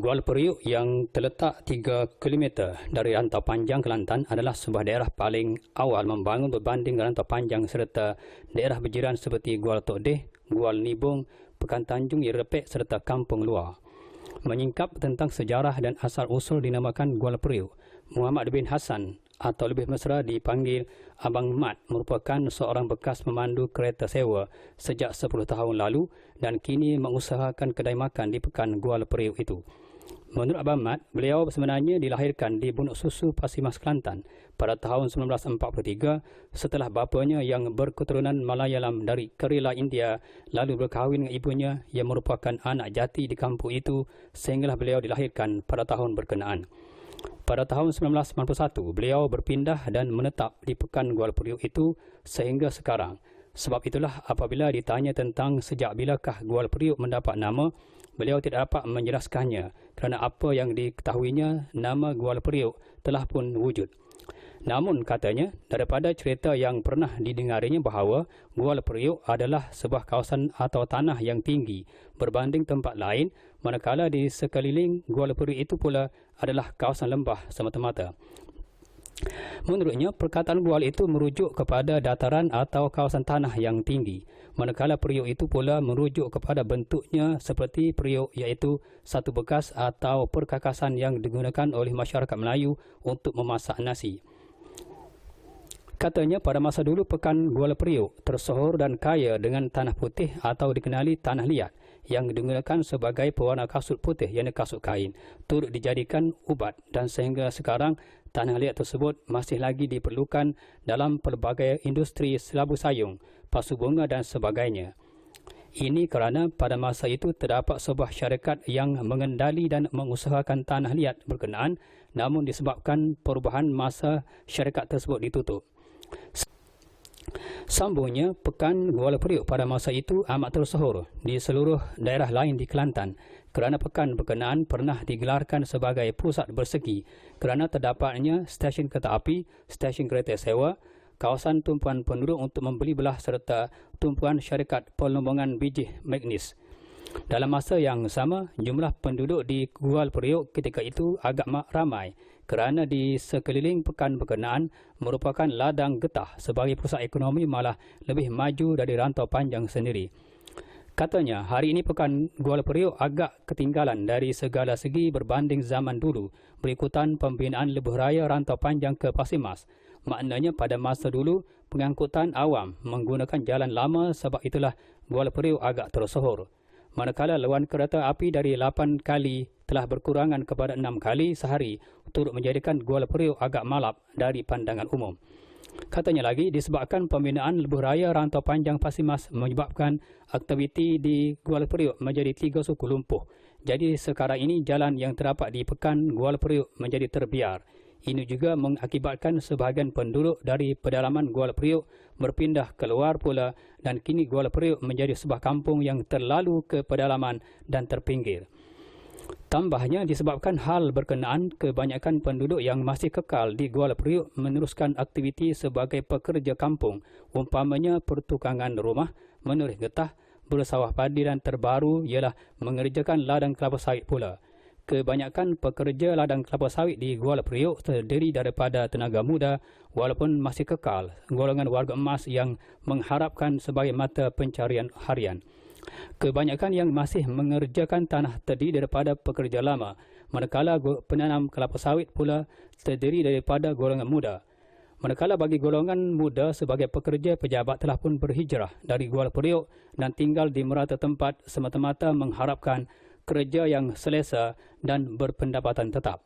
Gual Periuk yang terletak 3 km dari Rantau Panjang, Kelantan adalah sebuah daerah paling awal membangun berbanding Rantau Panjang serta daerah berjiran seperti Gual Tok Deh, Gual Nibung, Pekan Tanjung, Irepek serta Kampung Luar. Menyingkap tentang sejarah dan asal-usul dinamakan Gual Periuk, Muhammad bin Hassan atau lebih mesra dipanggil Abang Mat merupakan seorang bekas pemandu kereta sewa sejak 10 tahun lalu dan kini mengusahakan kedai makan di Pekan Gual Periuk itu. Menurut Abang Mat, beliau sebenarnya dilahirkan di Bunuk Susu, Pasimas, Kelantan pada tahun 1943 setelah bapanya yang berketurunan Malayalam dari Kerala, India lalu berkahwin dengan ibunya yang merupakan anak jati di kampung itu sehinggalah beliau dilahirkan pada tahun berkenaan. Pada tahun 1991, beliau berpindah dan menetap di Pekan Gual Periuk itu sehingga sekarang. Sebab itulah apabila ditanya tentang sejak bilakah Gual Periuk mendapat nama, beliau tidak dapat menjelaskannya kerana apa yang diketahuinya, nama Gual Periuk telah pun wujud. Namun katanya, daripada cerita yang pernah didengarinya bahawa Gual Periuk adalah sebuah kawasan atau tanah yang tinggi berbanding tempat lain, manakala di sekeliling Gual Periuk itu pula adalah kawasan lembah semata-mata. Menurutnya, perkataan gual itu merujuk kepada dataran atau kawasan tanah yang tinggi, manakala periuk itu pula merujuk kepada bentuknya seperti periuk, iaitu satu bekas atau perkakasan yang digunakan oleh masyarakat Melayu untuk memasak nasi. Katanya pada masa dulu Pekan Gual Periuk tersohor dan kaya dengan tanah putih atau dikenali tanah liat yang digunakan sebagai pewarna kasut putih, iaitu kasut kain, turut dijadikan ubat dan sehingga sekarang tanah liat tersebut masih lagi diperlukan dalam pelbagai industri selabu sayung, pasu bunga dan sebagainya. Ini kerana pada masa itu terdapat sebuah syarikat yang mengendali dan mengusahakan tanah liat berkenaan, namun disebabkan perubahan masa syarikat tersebut ditutup. Sambungnya, Pekan Gual Periuk pada masa itu amat tersohor di seluruh daerah lain di Kelantan kerana pekan berkenaan pernah digelarkan sebagai pusat bersegi kerana terdapatnya stesen kereta api, stesen kereta sewa, kawasan tumpuan penduduk untuk membeli belah serta tumpuan syarikat pengelombangan biji magnis. Dalam masa yang sama, jumlah penduduk di Gual Periuk ketika itu agak ramai kerana di sekeliling pekan berkenaan merupakan ladang getah sebagai pusat ekonomi malah lebih maju dari Rantau Panjang sendiri. Katanya, hari ini Pekan Gual Periuk agak ketinggalan dari segala segi berbanding zaman dulu berikutan pembinaan lebuh raya Rantau Panjang ke Pasimas. Maknanya pada masa dulu pengangkutan awam menggunakan jalan lama, sebab itulah Gual Periuk agak tersohor. Manakala lawan kereta api dari 8 kali telah berkurangan kepada 6 kali sehari, turut menjadikan Gual Periuk agak malap dari pandangan umum. Katanya lagi, disebabkan pembinaan lebuh raya Rantau Panjang Pasimas menyebabkan aktiviti di Gual Periuk menjadi 3 suku lumpuh. Jadi sekarang ini jalan yang terdapat di Pekan Gual Periuk menjadi terbiar. Ini juga mengakibatkan sebahagian penduduk dari pedalaman Gual Periuk berpindah keluar pula dan kini Gual Periuk menjadi sebuah kampung yang terlalu ke pedalaman dan terpinggir. Tambahnya, disebabkan hal berkenaan, kebanyakan penduduk yang masih kekal di Gual Periuk meneruskan aktiviti sebagai pekerja kampung, umpamanya pertukangan rumah, menuris getah, bersawah padi dan terbaru ialah mengerjakan ladang kelapa sawit pula. Kebanyakan pekerja ladang kelapa sawit di Gual Periuk terdiri daripada tenaga muda walaupun masih kekal golongan warga emas yang mengharapkan sebagai mata pencarian harian. Kebanyakan yang masih mengerjakan tanah terdiri daripada pekerja lama, manakala penanam kelapa sawit pula terdiri daripada golongan muda. Manakala bagi golongan muda sebagai pekerja, pejabat telah pun berhijrah dari Gual Periuk dan tinggal di merata tempat semata-mata mengharapkan kerja yang selesa dan berpendapatan tetap.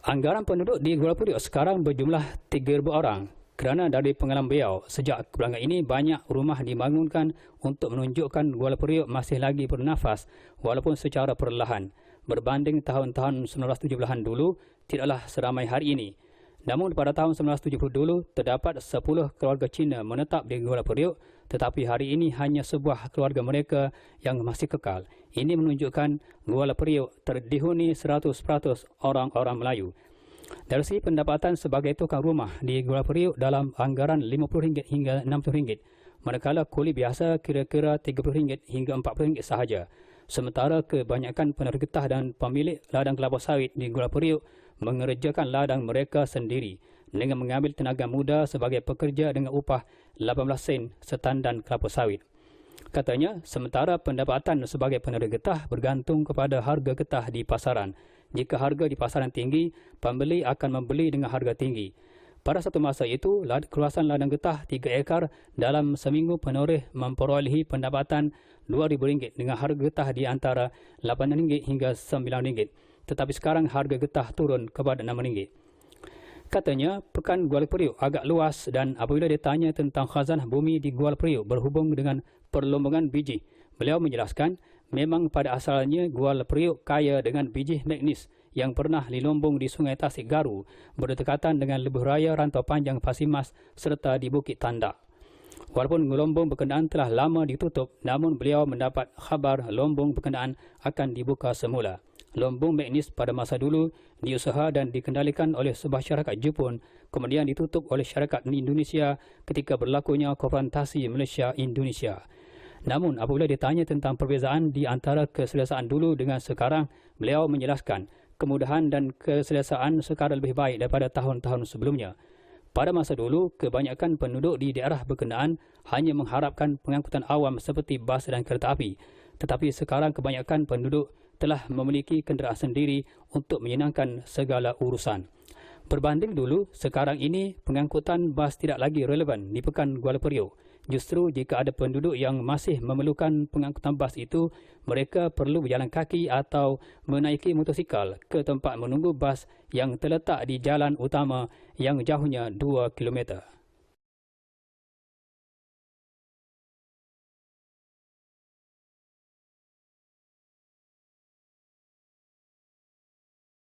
Anggaran penduduk di Gual Periuk sekarang berjumlah 3,000 orang. Kerana dari pengalaman beliau, sejak belakangan ini banyak rumah dibangunkan untuk menunjukkan Gual Periuk masih lagi bernafas walaupun secara perlahan. Berbanding tahun-tahun 1970-an dulu, tidaklah seramai hari ini. Namun pada tahun 1970 dulu, terdapat 10 keluarga Cina menetap di Gual Periuk tetapi hari ini hanya sebuah keluarga mereka yang masih kekal. Ini menunjukkan Kuala Periuk terdihuni 100% orang-orang Melayu. Dari segi pendapatan sebagai tukang rumah di Kuala Periuk dalam anggaran RM50 hingga RM60, manakala kuli biasa kira-kira RM30 hingga RM40 sahaja. Sementara kebanyakan penerima getah dan pemilik ladang kelapa sawit di Kuala Periuk mengerjakan ladang mereka sendiri dengan mengambil tenaga muda sebagai pekerja dengan upah 18 sen setandan kelapa sawit. Katanya, sementara pendapatan sebagai penerima getah bergantung kepada harga getah di pasaran. Jika harga di pasaran tinggi, pembeli akan membeli dengan harga tinggi. Pada satu masa itu, keluasan ladang getah 3 ekar dalam seminggu penoreh memperolehi pendapatan RM2,000 dengan harga getah di antara RM8 hingga RM9. Tetapi sekarang harga getah turun kepada RM6. Katanya, pekan Kuala Periuk agak luas dan apabila ditanya tentang khazanah bumi di Kuala Periuk berhubung dengan perlombongan biji, beliau menjelaskan memang pada asalnya Kuala Periuk kaya dengan biji magnis yang pernah dilombong di Sungai Tasik Garu berdekatan dengan lebuh raya rantau panjang Pasir Mas serta di Bukit Tandak. Walaupun gelombong berkenaan telah lama ditutup, namun beliau mendapat khabar lombong berkenaan akan dibuka semula. Lombong magnis pada masa dulu diusaha dan dikendalikan oleh sebuah syarikat Jepun, kemudian ditutup oleh syarikat Indonesia ketika berlakunya konfrontasi Malaysia-Indonesia. Namun apabila ditanya tentang perbezaan di antara keselesaan dulu dengan sekarang, beliau menjelaskan kemudahan dan keselesaan sekarang lebih baik daripada tahun-tahun sebelumnya. Pada masa dulu, kebanyakan penduduk di daerah berkenaan hanya mengharapkan pengangkutan awam seperti bas dan kereta api. Tetapi sekarang kebanyakan penduduk telah memiliki kenderaan sendiri untuk menyenangkan segala urusan. Berbanding dulu, sekarang ini pengangkutan bas tidak lagi relevan di pekan Kuala Periuk. Justru jika ada penduduk yang masih memerlukan pengangkutan bas itu, mereka perlu berjalan kaki atau menaiki motosikal ke tempat menunggu bas yang terletak di jalan utama yang jauhnya 2 km.